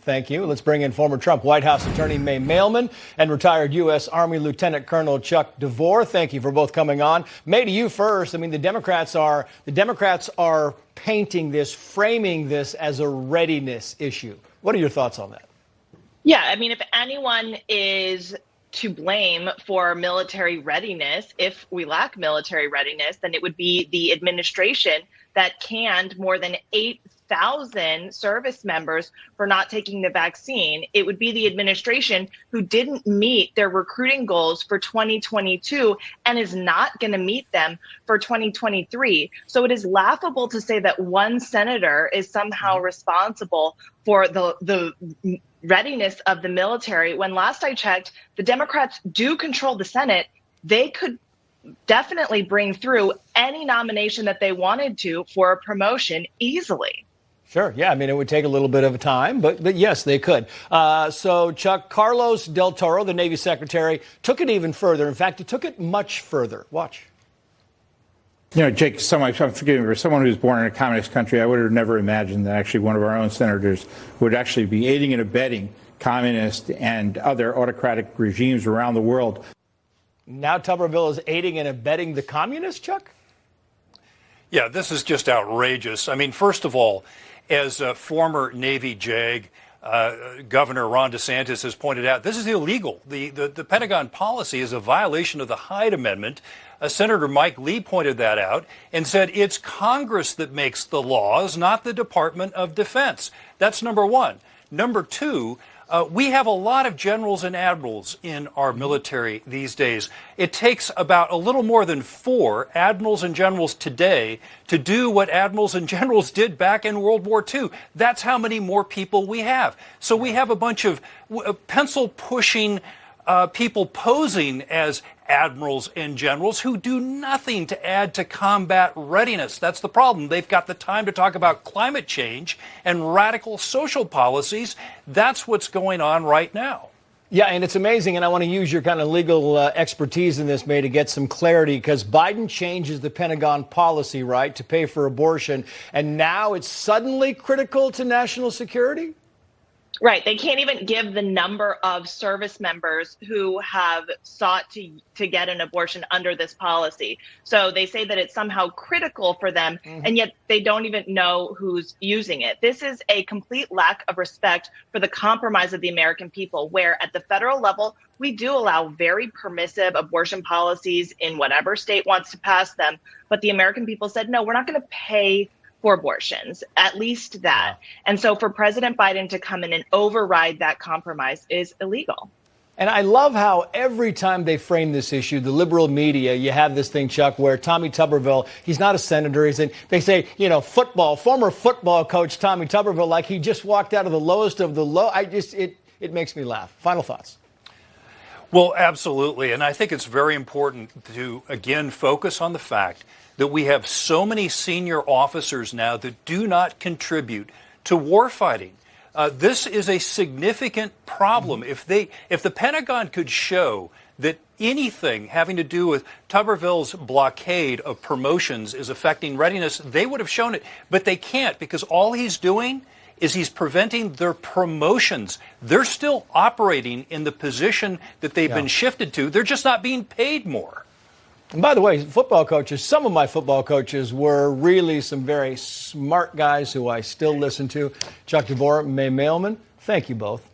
Thank you. Let's bring in former Trump White House attorney May Mailman and retired U.S. Army Lieutenant Colonel Chuck DeVore. Thank you for both coming on. May, to you first. I mean, the Democrats are painting this, framing this as a readiness issue. What are your thoughts on that? Yeah, I mean, if anyone is to blame for military readiness, if we lack military readiness, then it would be the administration that canned more than 8,000 service members for not taking the vaccine. It would be the administration who didn't meet their recruiting goals for 2022 and is not going to meet them for 2023. So it is laughable to say that one senator is somehow responsible for the readiness of the military, when last I checked, the Democrats do control the Senate. They could definitely bring through any nomination that they wanted to for a promotion easily. Sure. Yeah. I mean, it would take a little bit of time, but yes, they could. So, Chuck, Carlos Del Toro, the Navy Secretary, took it even further. In fact, he took it much further. Watch. You know, Jake, forgive me, for someone who's born in a communist country, I would have never imagined that actually one of our own senators would actually be aiding and abetting communist and other autocratic regimes around the world. Now Tuberville is aiding and abetting the communists, Chuck? Yeah, this is just outrageous. I mean, first of all, as a former Navy JAG, Governor Ron DeSantis has pointed out, this is illegal. The Pentagon policy is a violation of the Hyde Amendment. Senator Mike Lee pointed that out and said it's Congress that makes the laws, not the Department of Defense. That's number one. Number two, we have a lot of generals and admirals in our military these days. It takes about a little more than 4 admirals and generals today to do what admirals and generals did back in World War II. That's how many more people we have. So we have a bunch of pencil-pushing people posing as admirals and generals who do nothing to add to combat readiness. That's the problem. They've got the time to talk about climate change and radical social policies. That's what's going on right now. Yeah, and it's amazing, and I want to use your kind of legal expertise in this, May, to get some clarity, because Biden changes the Pentagon policy, right, to pay for abortion, and now it's suddenly critical to national security? Right. They can't even give the number of service members who have sought to get an abortion under this policy. So they say that it's somehow critical for them, and yet they don't even know who's using it. This is a complete lack of respect for the compromise of the American people, where at the federal level, we do allow very permissive abortion policies in whatever state wants to pass them. But the American people said, no, we're not going to pay for abortions, at least that. And so for President Biden to come in and override that compromise is illegal. And I love how every time they frame this issue, the liberal media, you have this thing, Chuck, where Tommy Tuberville, he's not a senator. They say, you know, former football coach Tommy Tuberville, like he just walked out of the lowest of the low. It makes me laugh. Final thoughts. Well, absolutely. And I think it's very important to, again, focus on the fact that we have so many senior officers now that do not contribute to warfighting. This is a significant problem. If the Pentagon could show that anything having to do with Tuberville's blockade of promotions is affecting readiness, they would have shown it. But they can't, because all he's doing is he's preventing their promotions. They're still operating in the position that they've been shifted to. They're just not being paid more. And by the way, football coaches, some of my football coaches were really some very smart guys who I still listen to. Chuck DeVore, May Mailman, thank you both.